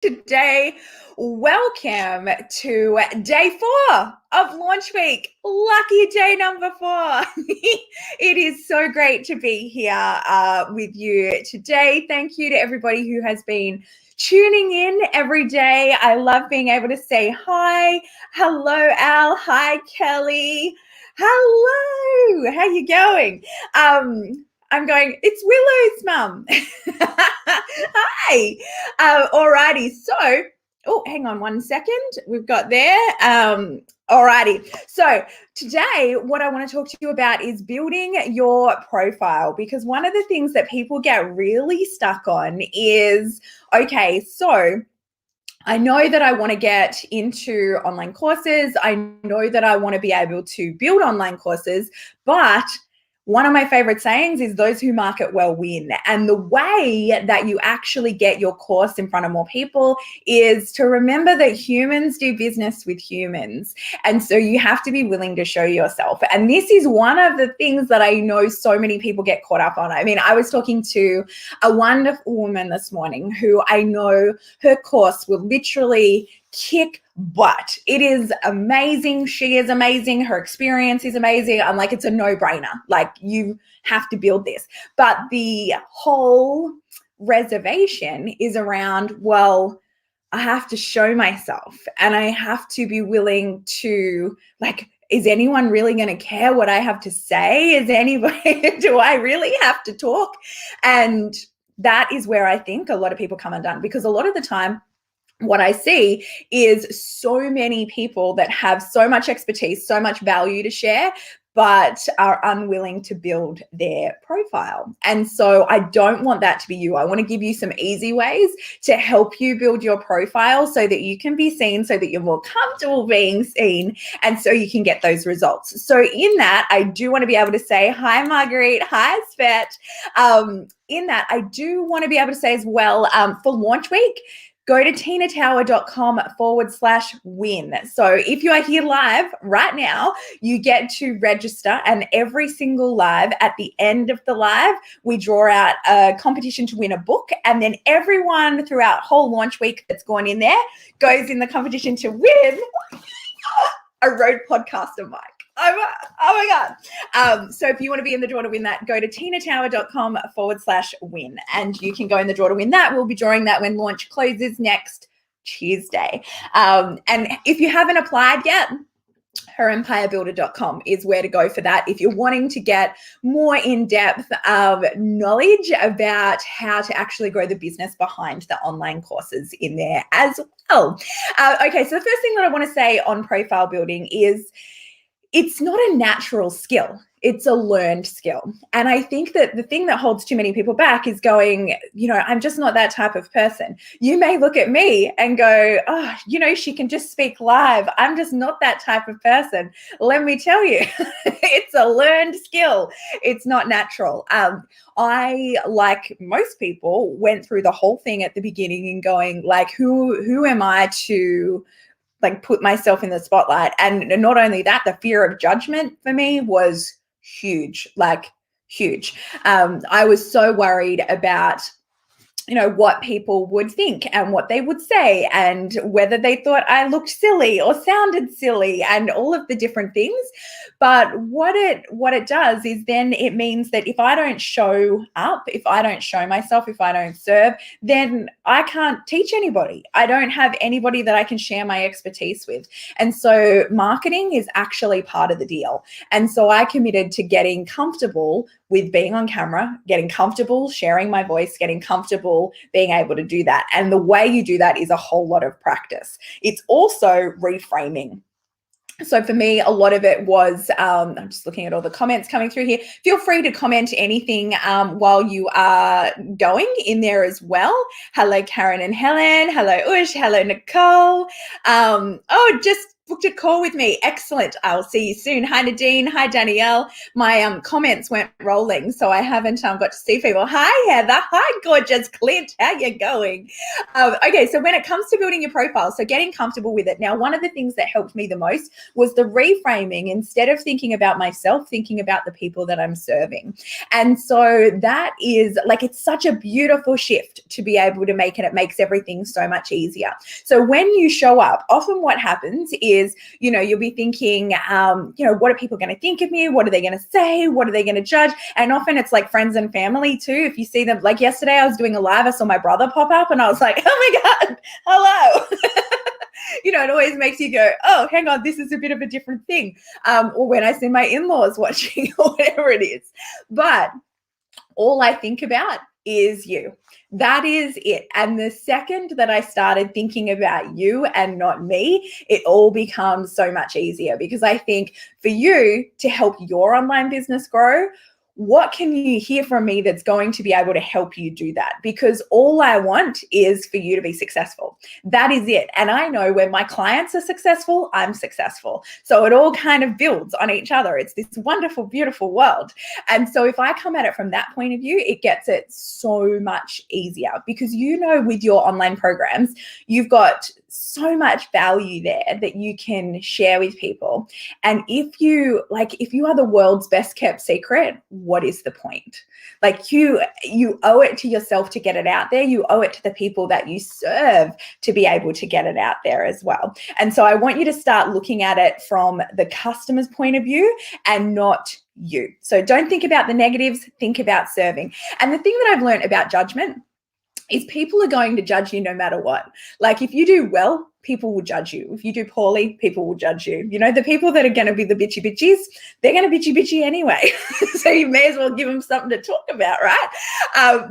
today. Welcome to day 4 of launch week. Lucky day number 4. It is so great to be here with you today. Thank you to everybody who has been tuning in every day. I love being able to say hi. Hello, Al. Hi, Kelly. Hello. How you going? I'm going, it's Willow's mum. Hi. Alrighty. So, oh, hang on one second. We've got there. Alrighty. So today, what I want to talk to you about is building your profile, because one of the things that people get really stuck on is, okay, so I know that I want to get into online courses. I know that I want to be able to build online courses, but one of my favorite sayings is those who market well win. And the way that you actually get your course in front of more people is to remember that humans do business with humans. And so you have to be willing to show yourself. And this is one of the things that I know so many people get caught up on. I mean, I was talking to a wonderful woman this morning who I know her course will literally kick butt. It is amazing. She is amazing. Her experience is amazing. I'm like, it's a no-brainer. Like, you have to build this. But the whole reservation is around, well, I have to show myself and I have to be willing to, like, is anyone really going to care what I have to say? Is anybody, do I really have to talk? And that is where I think a lot of people come undone, because a lot of the time, what I see is so many people that have so much expertise, so much value to share, but are unwilling to build their profile. And so I don't want that to be you. I want to give you some easy ways to help you build your profile so that you can be seen, so that you're more comfortable being seen, and so you can get those results. So in that, I do want to be able to say, hi, Marguerite. Hi, Svet. In that, I do want to be able to say as well, for launch week, go to tinatower.com/win. So if you are here live right now, you get to register, and every single live, at the end of the live, we draw out a competition to win a book, and then everyone throughout whole launch week that's gone in there goes in the competition to win a Rode Podcaster mic. Oh my God. So if you want to be in the draw to win that, go to tinatower.com/win, and you can go in the draw to win that. We'll be drawing that when launch closes next Tuesday. And if you haven't applied yet, herempirebuilder.com is where to go for that if you're wanting to get more in-depth knowledge about how to actually grow the business behind the online courses in there as well. Okay, so the first thing that I want to say on profile building is, it's not a natural skill. It's a learned skill. And I think that the thing that holds too many people back is going, I'm just not that type of person. You may look at me and go, oh, she can just speak live. I'm just not that type of person. Let me tell you, it's a learned skill. It's not natural. I, like most people, went through the whole thing at the beginning and going, like, who am I to put myself in the spotlight? And not only that, the fear of judgment for me was huge, huge. I was so worried about, what people would think and what they would say, and whether they thought I looked silly or sounded silly, and all of the different things. But what it does is, then it means that if I don't show up, if I don't show myself, if I don't serve, then I can't teach anybody. I don't have anybody that I can share my expertise with. And so marketing is actually part of the deal. And so I committed to getting comfortable with being on camera, getting comfortable sharing my voice, getting comfortable being able to do that. And the way you do that is a whole lot of practice. It's also reframing. So for me, a lot of it was, I'm just looking at all the comments coming through here. Feel free to comment anything while you are going in there as well. Hello, Karen and Helen. Hello, Ush. Hello, Nicole. Just booked a call with me. Excellent. I'll see you soon. Hi, Nadine. Hi, Danielle. My comments weren't rolling, so I haven't got to see people. Hi, Heather. Hi, gorgeous Clint. How you going? Okay, so when it comes to building your profile, so getting comfortable with it. Now, one of the things that helped me the most was the reframing. Instead of thinking about myself, thinking about the people that I'm serving. And so that is like, it's such a beautiful shift to be able to make, and it makes everything so much easier. So when you show up, often what happens is, you'll be thinking, what are people going to think of me? What are they going to say? What are they going to judge? And often it's like friends and family too. If you see them, like yesterday I was doing a live, I saw my brother pop up and I was like, oh my God, hello. It always makes you go, oh, hang on, this is a bit of a different thing. Or when I see my in-laws watching or whatever it is. But all I think about is you. That is it. And the second that I started thinking about you and not me, it all becomes so much easier, because I think for you to help your online business grow, what can you hear from me that's going to be able to help you do that? Because all I want is for you to be successful. That is it. And I know when my clients are successful, I'm successful. So it all kind of builds on each other. It's this wonderful, beautiful world. And so if I come at it from that point of view, it gets it so much easier, because with your online programs, you've got so much value there that you can share with people. And if you are the world's best kept secret, what is the point? Like you owe it to yourself to get it out there. You owe it to the people that you serve to be able to get it out there as well. And so I want you to start looking at it from the customer's point of view and not you. So don't think about the negatives, think about serving. And the thing that I've learned about judgment is people are going to judge you no matter what. Like if you do well, people will judge you. If you do poorly, people will judge you. The people that are going to be the bitchy bitchies, they're going to bitchy anyway. So you may as well give them something to talk about, right?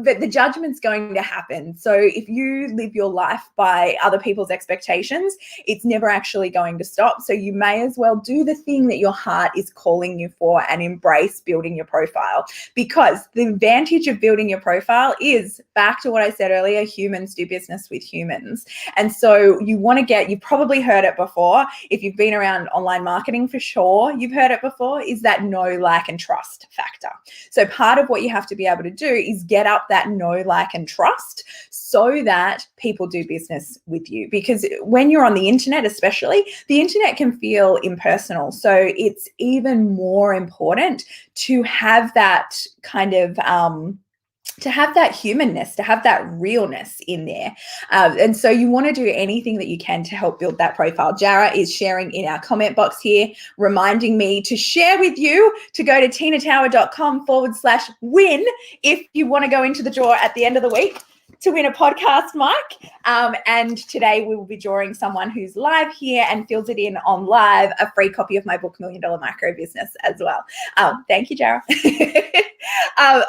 But the judgment's going to happen. So if you live your life by other people's expectations, it's never actually going to stop. So you may as well do the thing that your heart is calling you for and embrace building your profile. Because the advantage of building your profile is, back to what I said earlier, humans do business with humans. And so you want to you've probably heard it before. If you've been around online marketing, for sure, you've heard it before, is that know, like, and trust factor. So part of what you have to be able to do is get up that know, like, and trust so that people do business with you. Because when you're on the internet, especially, the internet can feel impersonal. So it's even more important to have that kind of to have that humanness, to have that realness in there. And so you want to do anything that you can to help build that profile. Jara is sharing in our comment box here, reminding me to share with you to go to tinatower.com/win if you want to go into the draw at the end of the week to win a podcast mic. And today we will be drawing someone who's live here and fills it in on live, a free copy of my book, $1 Million Micro Business, as well. Thank you, Jara.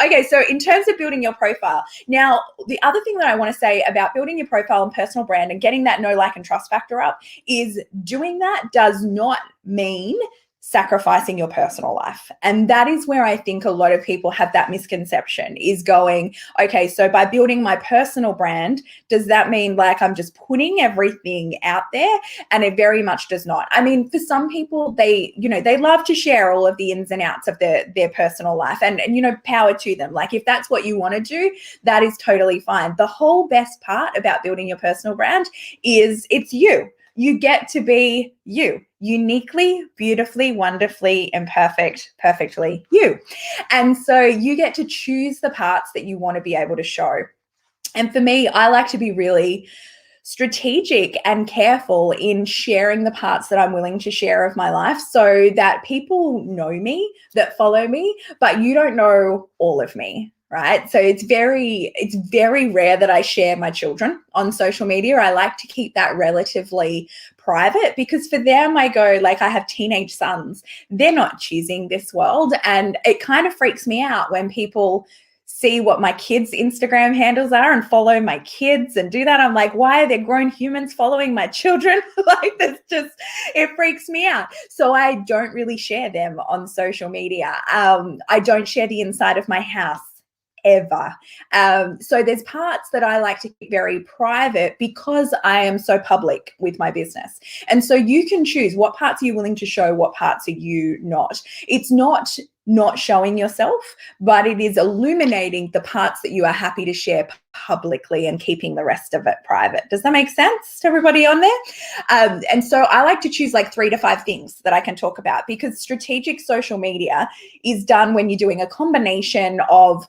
Okay, so in terms of building your profile, now the other thing that I want to say about building your profile and personal brand and getting that know, like, and trust factor up is doing that does not mean sacrificing your personal life. And that is where I think a lot of people have that misconception, is going, okay, so by building my personal brand, does that mean like I'm just putting everything out there? And it very much does not. I mean, for some people, they love to share all of the ins and outs of their personal life, and power to them. Like if that's what you want to do, that is totally fine. The whole best part about building your personal brand is it's you. You get to be you, uniquely, beautifully, wonderfully, and perfectly you. And so you get to choose the parts that you want to be able to show. And for me, I like to be really strategic and careful in sharing the parts that I'm willing to share of my life, so that people know me, that follow me, but you don't know all of me. Right. So it's very rare that I share my children on social media. I like to keep that relatively private, because for them, I go, like, I have teenage sons. They're not choosing this world. And it kind of freaks me out when people see what my kids' Instagram handles are and follow my kids and do that. I'm like, why are there grown humans following my children? Like, it freaks me out. So I don't really share them on social media. I don't share the inside of my house ever. So there's parts that I like to keep very private because I am so public with my business. And so you can choose what parts are you willing to show, what parts are you not. It's not showing yourself, but it is illuminating the parts that you are happy to share publicly and keeping the rest of it private. Does that make sense to everybody on there? And so I like to choose like 3 to 5 things that I can talk about, because strategic social media is done when you're doing a combination of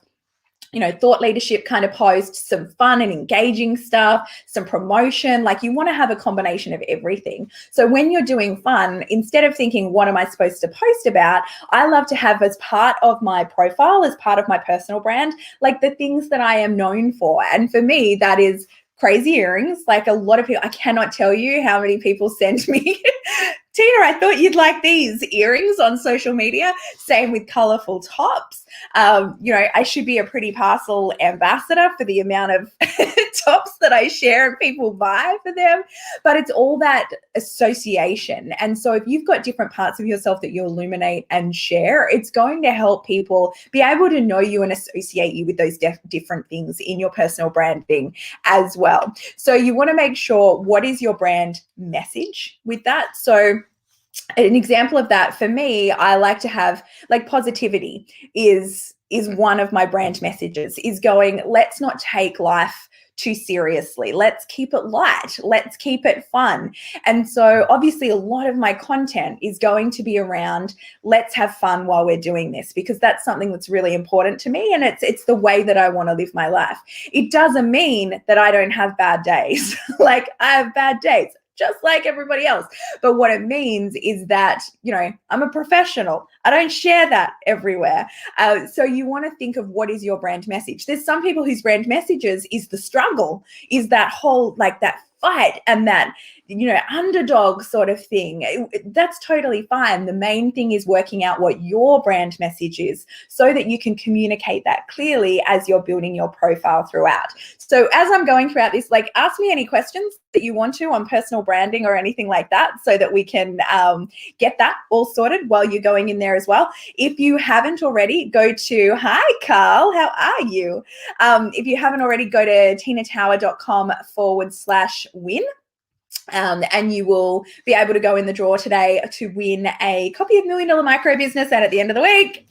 thought leadership kind of posts, some fun and engaging stuff, some promotion. Like, you want to have a combination of everything. So when you're doing fun, instead of thinking, what am I supposed to post about? I love to have as part of my profile, as part of my personal brand, like the things that I am known for. And for me, that is crazy earrings. Like, a lot of people, I cannot tell you how many people send me, Tina, I thought you'd like these earrings on social media. Same with colorful tops. I should be a Pretty Parcel ambassador for the amount of tops that I share and people buy for them. But it's all that association. And so if you've got different parts of yourself that you illuminate and share, it's going to help people be able to know you and associate you with those different things in your personal branding as well. So you want to make sure, what is your brand message with that? So an example of that for me, I like to have, like, positivity is one of my brand messages, is going, let's not take life too seriously. Let's keep it light. Let's keep it fun. And so obviously a lot of my content is going to be around, let's have fun while we're doing this, because that's something that's really important to me. And it's the way that I want to live my life. It doesn't mean that I don't have bad days. Like, I have bad days, just like everybody else. But what it means is that, I'm a professional. I don't share that everywhere. So you want to think of, what is your brand message? There's some people whose brand messages is the struggle, is that whole, like, that fight and that, underdog sort of thing. That's totally fine. The main thing is working out what your brand message is, so that you can communicate that clearly as you're building your profile throughout. So as I'm going throughout this, like, ask me any questions that you want to on personal branding or anything like that, so that we can get that all sorted while you're going in there as well. If you haven't already, go to, hi Carl, how are you? If you haven't already, go to tinatower.com/win. And you will be able to go in the draw today to win a copy of $1 Million Micro Business. And at the end of the week,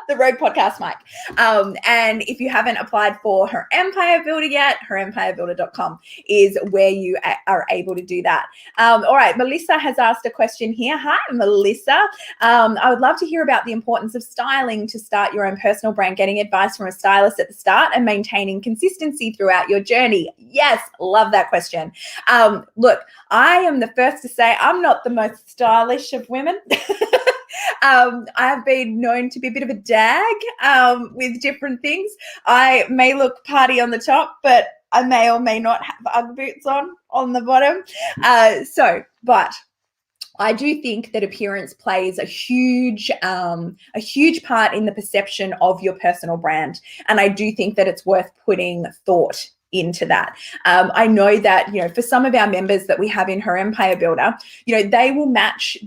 the Rogue Podcast mic. And if you haven't applied for Her Empire Builder yet, herempirebuilder.com is where you are able to do that. All right, Melissa has asked a question here. Hi, Melissa. I would love to hear about the importance of styling to start your own personal brand, getting advice from a stylist at the start and maintaining consistency throughout your journey. Yes, love that question. Look, I am the first to say I'm not the most stylish of women. I've been known to be a bit of a dag with different things. I may look party on the top, but I may or may not have Ugg boots on the bottom. But I do think that appearance plays a huge part in the perception of your personal brand. And I do think that it's worth putting thought into that. I know that, for some of our members that we have in Her Empire Builder, they will match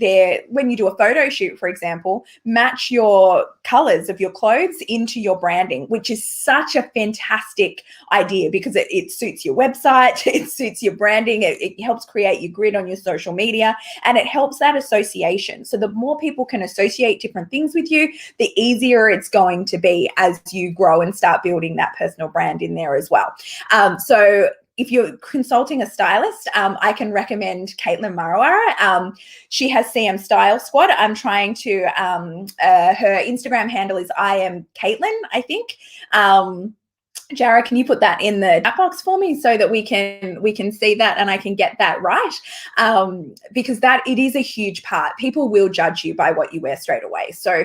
when you do a photo shoot, for example, match your colors of your clothes into your branding, which is such a fantastic idea, because it suits your website, it suits your branding, it helps create your grid on your social media, and it helps that association. So the more people can associate different things with you, the easier it's going to be as you grow and start building that personal brand in there as well. So if you're consulting a stylist, I can recommend Caitlin Marwara. She has CM Style Squad. I'm trying to, her Instagram handle is I am Caitlin, I think. Jara, can you put that in the chat box for me so that we can see that and I can get that right? Because it is a huge part. People will judge you by what you wear straight away. So,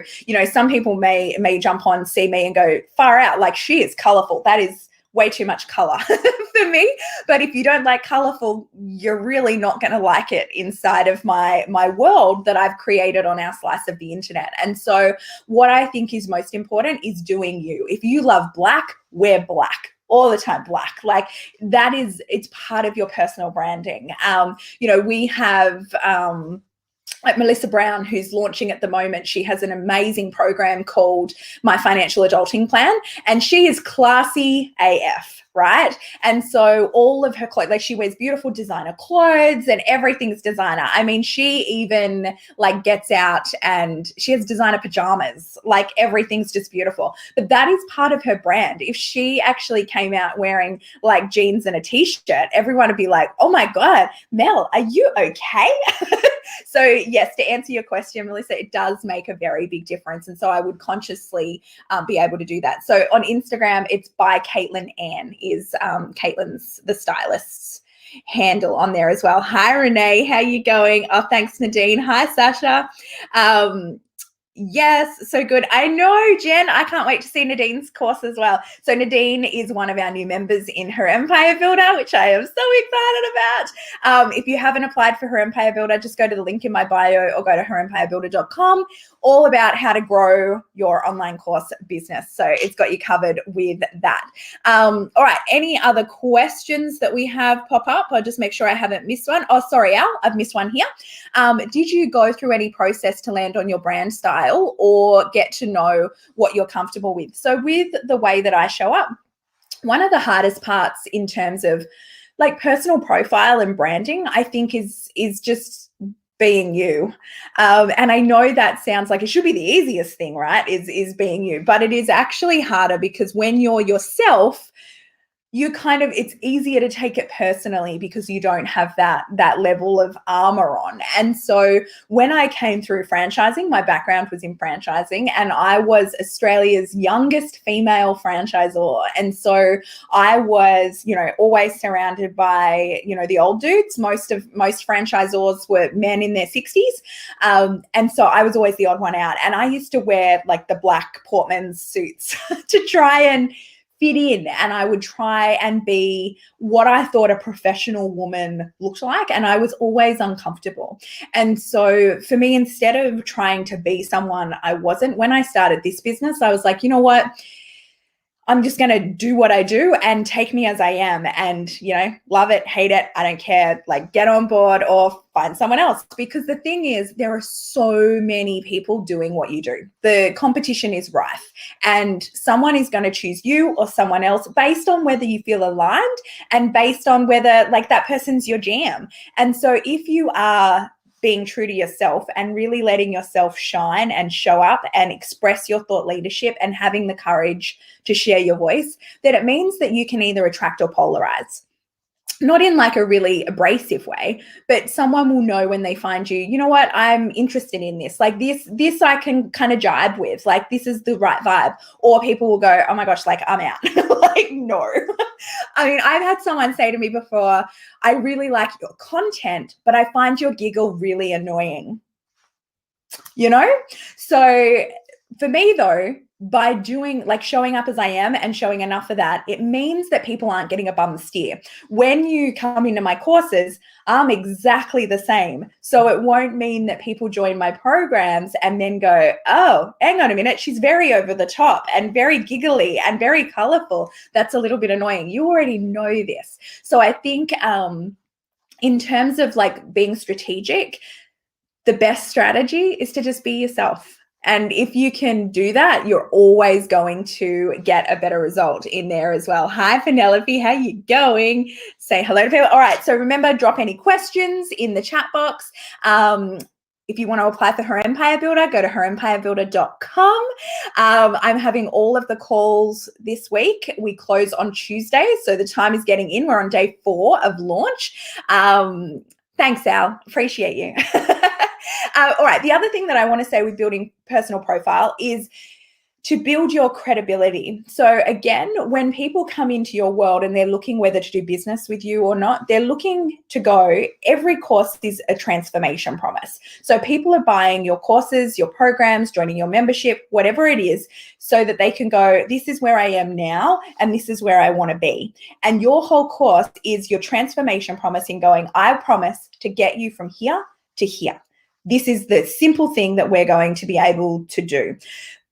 some people may jump on, see me and go, far out, like, she is colorful. That is way too much color for me. But if you don't like colorful, you're really not going to like it inside of my world that I've created on our slice of the internet. And so what I think is most important is doing you. If you love black, wear black. All the time, black. Like, it's part of your personal branding. We have like Melissa Brown, who's launching at the moment, she has an amazing program called My Financial Adulting Plan, and she is classy AF, right? And so all of her clothes, like she wears beautiful designer clothes and everything's designer. I mean, she even like gets out and she has designer pajamas, like everything's just beautiful. But that is part of her brand. If she actually came out wearing like jeans and a t-shirt, everyone would be like, oh my God, Mel, are you okay? So yes, to answer your question, Melissa, it does make a very big difference. And so I would consciously be able to do that. So on Instagram, it's by Caitlin Ann is Caitlin's, the stylist's handle on there as well. Hi, Renee. How you going? Oh, thanks, Nadine. Hi, Sasha. Yes, so good. I know, Jen. I can't wait to see Nadine's course as well. So Nadine is one of our new members in Her Empire Builder, which I am so excited about. If you haven't applied for Her Empire Builder, just go to the link in my bio or go to herempirebuilder.com, all about how to grow your online course business. So it's got you covered with that. All right, any other questions that we have pop up? I'll just make sure I haven't missed one. Oh, sorry, Al, I've missed one here. Did you go through any process to land on your brand style or get to know what you're comfortable with? So with the way that I show up, one of the hardest parts in terms of like personal profile and branding, I think is just being you. And I know that sounds like it should be the easiest thing, right? Is being you, but it is actually harder because when you're yourself, you kind of, it's easier to take it personally because you don't have that level of armor on. And so when I came through franchising, my background was in franchising, and I was Australia's youngest female franchisor. And so I was, always surrounded by, the old dudes. Most franchisors were men in their 60s. And so I was always the odd one out. And I used to wear like the black Portman's suits to try and fit in, and I would try and be what I thought a professional woman looked like, and I was always uncomfortable. And so for me, instead of trying to be someone I wasn't, when I started this business, I was like, you know what? I'm just going to do what I do and take me as I am, and, love it, hate it, I don't care, like get on board or find someone else. Because the thing is, there are so many people doing what you do. The competition is rife, and someone is going to choose you or someone else based on whether you feel aligned and based on whether like that person's your jam. And so if you are being true to yourself and really letting yourself shine and show up and express your thought leadership and having the courage to share your voice, then it means that you can either attract or polarize. Not in like a really abrasive way, but someone will know when they find you, you know what, I'm interested in this. Like this I can kind of jibe with, like this is the right vibe. Or people will go, oh my gosh, like I'm out. Like, no. I mean, I've had someone say to me before, I really like your content, but I find your giggle really annoying. So for me though, by doing like showing up as I am and showing enough of that, it means that people aren't getting a bum steer. When you come into my courses, I'm exactly the same. So it won't mean that people join my programs and then go, oh, hang on a minute, she's very over the top and very giggly and very colorful. That's a little bit annoying. You already know this. So I think in terms of like being strategic, the best strategy is to just be yourself. And if you can do that, you're always going to get a better result in there as well. Hi, Penelope. How you going? Say hello to people. All right. So remember, drop any questions in the chat box. If you want to apply for Her Empire Builder, go to herempirebuilder.com. I'm having all of the calls this week. We close on Tuesday, so the time is getting in. We're on day 4 of launch. Thanks, Al. Appreciate you. All right. The other thing that I want to say with building personal profile is to build your credibility. So again, when people come into your world and they're looking whether to do business with you or not, they're looking to go, every course is a transformation promise. So people are buying your courses, your programs, joining your membership, whatever it is, so that they can go, this is where I am now and this is where I want to be. And your whole course is your transformation promise in going, I promise to get you from here to here. This is the simple thing that we're going to be able to do.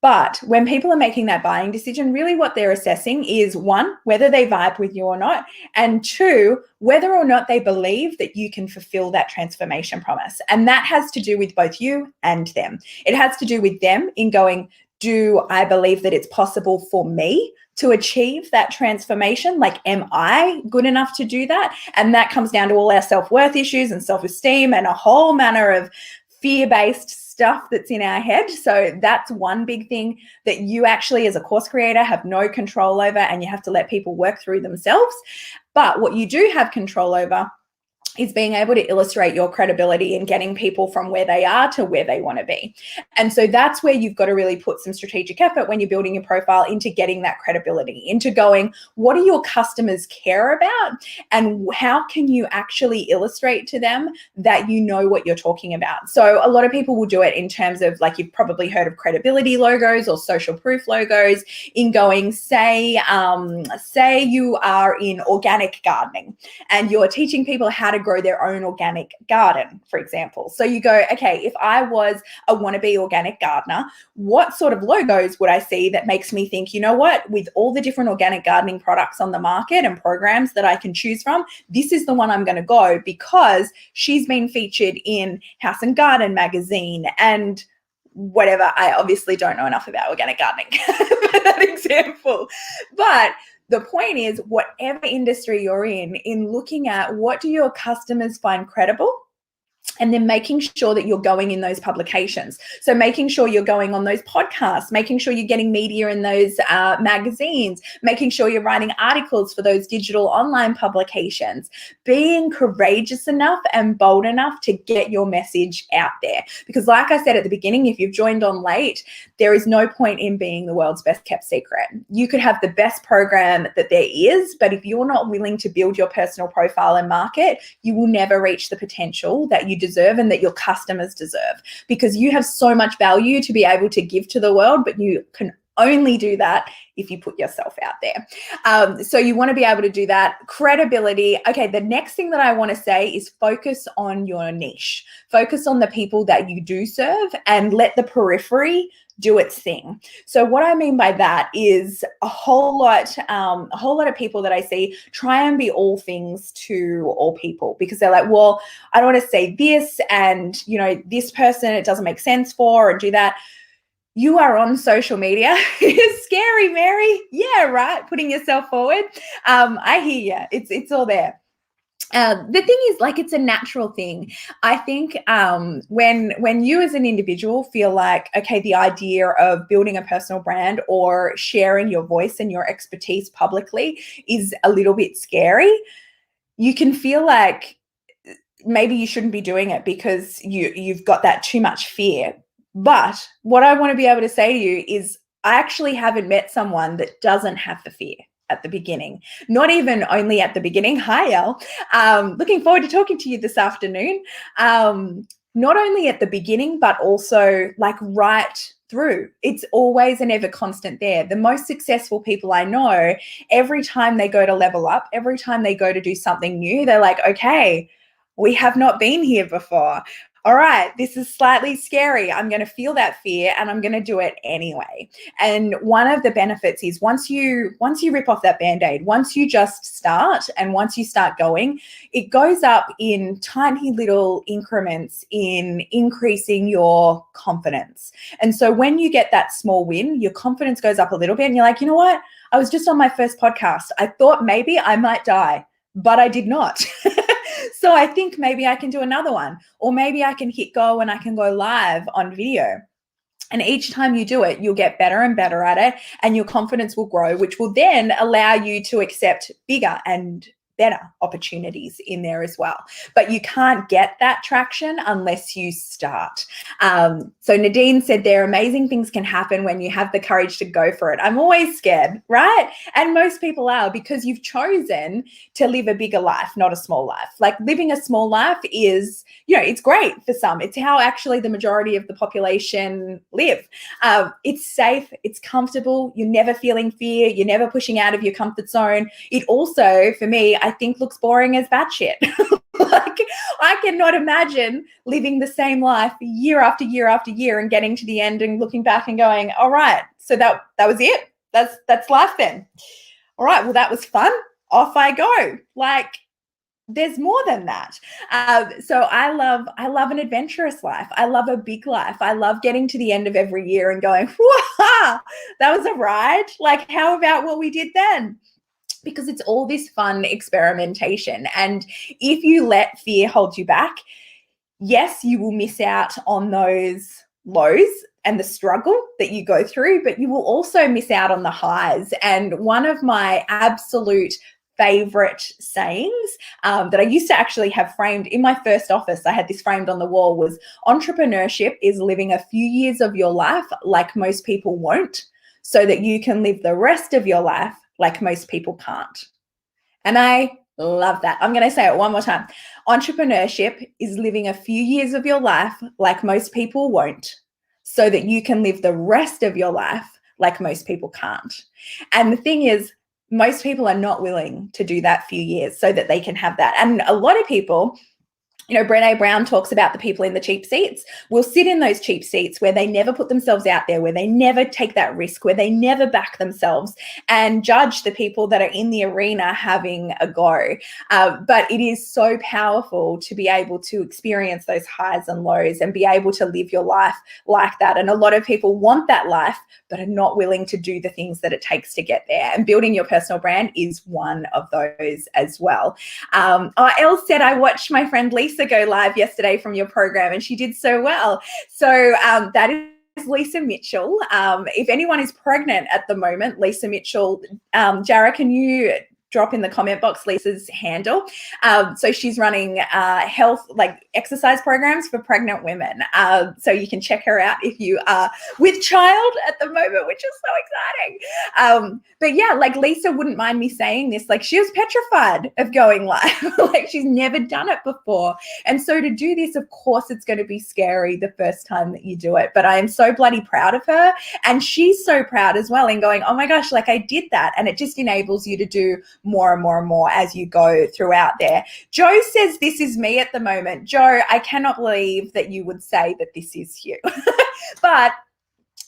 But when people are making that buying decision, really what they're assessing is, one, whether they vibe with you or not, and two, whether or not they believe that you can fulfill that transformation promise. And that has to do with both you and them. It has to do with them in going, do I believe that it's possible for me to achieve that transformation? Like, am I good enough to do that? And that comes down to all our self-worth issues and self-esteem and a whole manner of fear-based stuff that's in our head. So that's one big thing that you actually, as a course creator, have no control over, and you have to let people work through themselves. But what you do have control over is being able to illustrate your credibility and getting people from where they are to where they want to be. And so that's where you've got to really put some strategic effort when you're building your profile into getting that credibility, into going, what do your customers care about? And how can you actually illustrate to them that you know what you're talking about? So a lot of people will do it in terms of, like, you've probably heard of credibility logos or social proof logos, in going, say you are in organic gardening and you're teaching people how to grow their own organic garden, for example. So you go, okay, if I was a wannabe organic gardener, what sort of logos would I see that makes me think, you know what, with all the different organic gardening products on the market and programs that I can choose from, this is the one I'm going to go, because she's been featured in House and Garden magazine and whatever. I obviously don't know enough about organic gardening for that example. But the point is, whatever industry you're in looking at what do your customers find credible, and then making sure that you're going in those publications. So making sure you're going on those podcasts, making sure you're getting media in those magazines, making sure you're writing articles for those digital online publications, being courageous enough and bold enough to get your message out there. Because like I said at the beginning, if you've joined on late, there is no point in being the world's best kept secret. You could have the best program that there is, but if you're not willing to build your personal profile and market, you will never reach the potential that you deserve and that your customers deserve, because you have so much value to be able to give to the world, but you can only do that if you put yourself out there. So you want to be able to do that. Credibility. Okay, the next thing that I want to say is focus on your niche. Focus on the people that you do serve and let the periphery do its thing. So what I mean by that is a whole lot of people that I see try and be all things to all people, because they're like, well, I don't want to say this, and you know, this person it doesn't make sense for, and do that. You are on social media. It's scary, Mary. Yeah, right. Putting yourself forward. I hear you. It's all there. The thing is, like, it's a natural thing. I think when you as an individual feel like, okay, the idea of building a personal brand or sharing your voice and your expertise publicly is a little bit scary, you can feel like maybe you shouldn't be doing it because you've got that too much fear. But what I want to be able to say to you is, I actually haven't met someone that doesn't have the fear at the beginning. Not even only at the beginning. Hi, Elle. Looking forward to talking to you this afternoon. Not only at the beginning, but also like right through. It's always and ever constant there. The most successful people I know, every time they go to level up, every time they go to do something new, they're like, okay, we have not been here before. All right, this is slightly scary. I'm going to feel that fear and I'm going to do it anyway. And one of the benefits is once you rip off that Band-Aid, once you just start and once you start going, it goes up in tiny little increments in increasing your confidence. And so when you get that small win, your confidence goes up a little bit and you're like, you know what? I was just on my first podcast. I thought maybe I might die, but I did not. So I think maybe I can do another one, or maybe I can hit go and I can go live on video. And each time you do it, you'll get better and better at it, and your confidence will grow, which will then allow you to accept bigger and better opportunities in there as well. But you can't get that traction unless you start. So Nadine said there, amazing things can happen when you have the courage to go for it. I'm always scared, right? And most people are, because you've chosen to live a bigger life, not a small life. Like living a small life is, you know, it's great for some. It's how actually the majority of the population live. It's safe, it's comfortable, you're never feeling fear, you're never pushing out of your comfort zone. It also, for me, I think looks boring as batshit. Like, I cannot imagine living the same life year after year after year and getting to the end and looking back and going, all right, so that was it. That's life then. All right, well, that was fun. Off I go. Like, there's more than that. So I love an adventurous life. I love a big life. I love getting to the end of every year and going, wow, that was a ride. Like, how about what we did then? Because it's all this fun experimentation. And if you let fear hold you back, yes, you will miss out on those lows and the struggle that you go through, but you will also miss out on the highs. And one of my absolute favorite sayings that I used to actually have framed in my first office, I had this framed on the wall, was entrepreneurship is living a few years of your life like most people won't, so that you can live the rest of your life like most people can't. And I love that. I'm going to say it one more time. Entrepreneurship is living a few years of your life like most people won't, so that you can live the rest of your life like most people can't. And the thing is, most people are not willing to do that few years so that they can have that. And a lot of people, you know, Brené Brown talks about the people in the cheap seats will sit in those cheap seats where they never put themselves out there, where they never take that risk, where they never back themselves, and judge the people that are in the arena having a go. But it is so powerful to be able to experience those highs and lows and be able to live your life like that. And a lot of people want that life, but are not willing to do the things that it takes to get there. And building your personal brand is one of those as well. Elle said, I watched my friend Lisa go live yesterday from your program, and she did so well. So that is Lisa Mitchell. If anyone is pregnant at the moment, Lisa Mitchell, Jara, can you drop in the comment box Lisa's handle? So she's running health, like exercise programs for pregnant women. So you can check her out if you are with child at the moment, which is so exciting. But yeah, like Lisa wouldn't mind me saying this, like she was petrified of going live. Like she's never done it before. And so to do this, of course, it's going to be scary the first time that you do it. But I am so bloody proud of her. And she's so proud as well in going, oh my gosh, like I did that. And it just enables you to do more and more and more as you go throughout there. Joe says, this is me at the moment. Joe, I cannot believe that you would say that this is you. But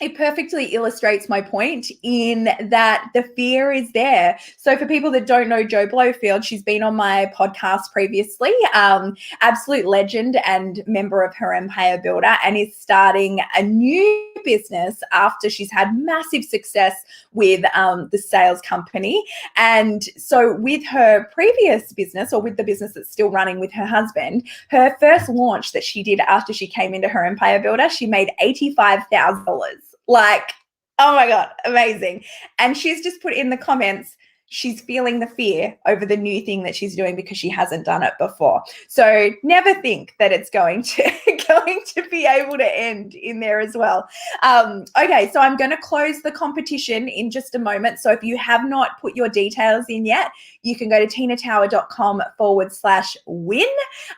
it perfectly illustrates my point in that the fear is there. So for people that don't know Jo Blowfield, she's been on my podcast previously, absolute legend and member of Her Empire Builder, and is starting a new business after she's had massive success with the sales company. And so with her previous business, or with the business that's still running with her husband, her first launch that she did after she came into Her Empire Builder, she made $85,000. Like, oh my God, amazing. And she's just put in the comments, she's feeling the fear over the new thing that she's doing because she hasn't done it before. So never think that it's going to be able to end in there as well. Okay, so I'm going to close the competition in just a moment. So if you have not put your details in yet, you can go to tinatower.com/win.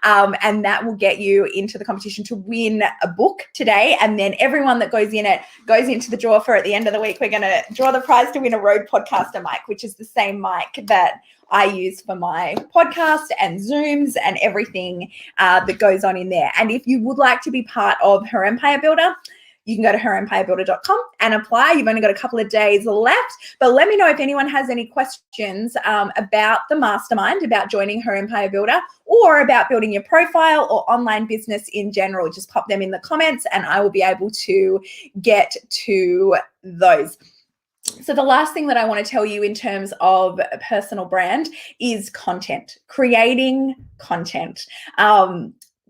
And that will get you into the competition to win a book today. And then everyone that goes in it goes into the draw for at the end of the week. We're going to draw the prize to win a Rode Podcaster mic, which is the same mic that I use for my podcast and Zooms and everything that goes on in there. And if you would like to be part of Her Empire Builder, you can go to herempirebuilder.com and apply. You've only got a couple of days left, but let me know if anyone has any questions about the mastermind, about joining Her Empire Builder, or about building your profile or online business in general. Just pop them in the comments and I will be able to get to those. So the last thing that I want to tell you in terms of a personal brand is content, creating content.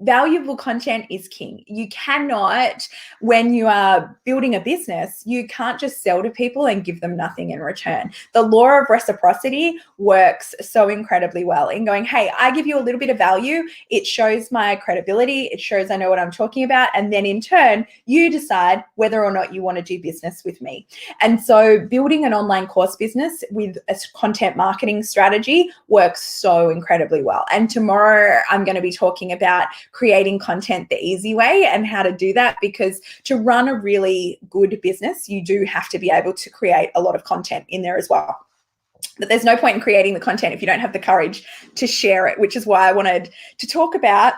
Valuable content is king. You cannot, when you are building a business, you can't just sell to people and give them nothing in return. The law of reciprocity works so incredibly well in going, hey, I give you a little bit of value. It shows my credibility. It shows I know what I'm talking about. And then in turn, you decide whether or not you want to do business with me. And so building an online course business with a content marketing strategy works so incredibly well. And tomorrow I'm going to be talking about creating content the easy way and how to do that, because to run a really good business, you do have to be able to create a lot of content in there as well. But there's no point in creating the content if you don't have the courage to share it, which is why I wanted to talk about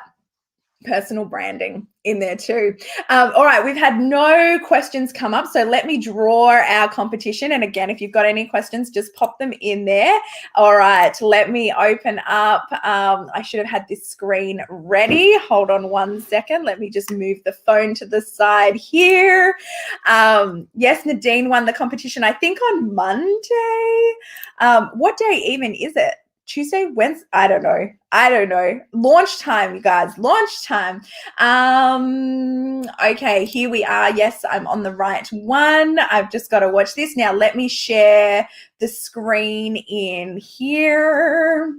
personal branding in there too. All right, we've had no questions come up, so let me draw our competition. And again, if you've got any questions, just pop them in there. All right, let me open up. I should have had this screen ready. Hold on one second. Let me just move the phone to the side here. Yes, Nadine won the competition, I think on Monday. What day even is it? Tuesday, Wednesday, I don't know. Launch time, you guys, launch time. Okay, here we are. Yes, I'm on the right one. I've just got to watch this. Now, let me share the screen in here.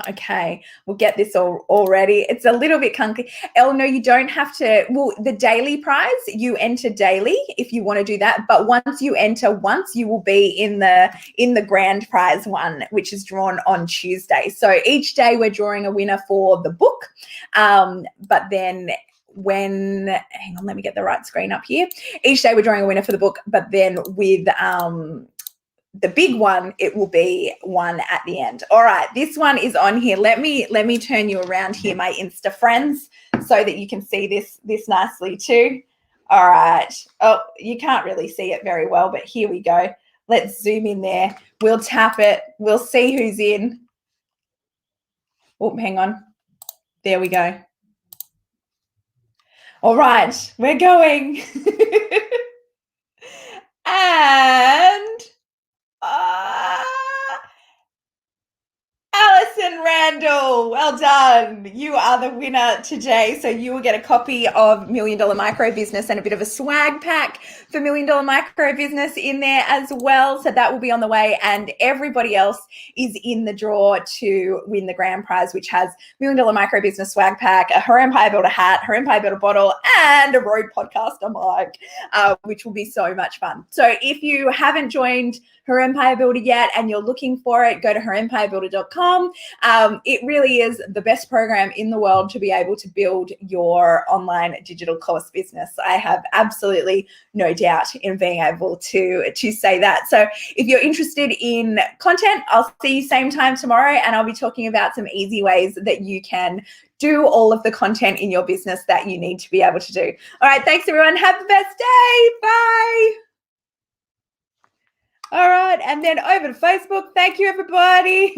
Okay, we'll get this already. It's a little bit clunky. Oh, no, you don't have to. Well, the daily prize, you enter daily if you want to do that. But once you enter once, you will be in the grand prize one, which is drawn on Tuesday. So each day we're drawing a winner for the book. But then hang on, let me get the right screen up here. Each day we're drawing a winner for the book, but then with the big one, it will be one at the end. All right, this one is on here. Let me turn you around here, my Insta friends, so that you can see this nicely too. All right. Oh, you can't really see it very well, but here we go. Let's zoom in there. We'll tap it. We'll see who's in. Oh, hang on. There we go. All right, we're going. And Alison Randall, well done. You are the winner today. So you will get a copy of Million Dollar Micro Business and a bit of a swag pack for Million Dollar Micro Business in there as well. So that will be on the way. And everybody else is in the draw to win the grand prize, which has Million Dollar Micro Business swag pack, a Her Empire Builder hat, Her Empire Builder bottle, and a Road Podcaster mic, which will be so much fun. So if you haven't joined Her Empire Builder yet and you're looking for it, go to herempirebuilder.com. It really is the best program in the world to be able to build your online digital course business. I have absolutely no doubt in being able to say that. So if you're interested in content, I'll see you same time tomorrow, and I'll be talking about some easy ways that you can do all of the content in your business that you need to be able to do. All right, thanks everyone. Have the best day. Bye. All right, and then over to Facebook. Thank you, everybody.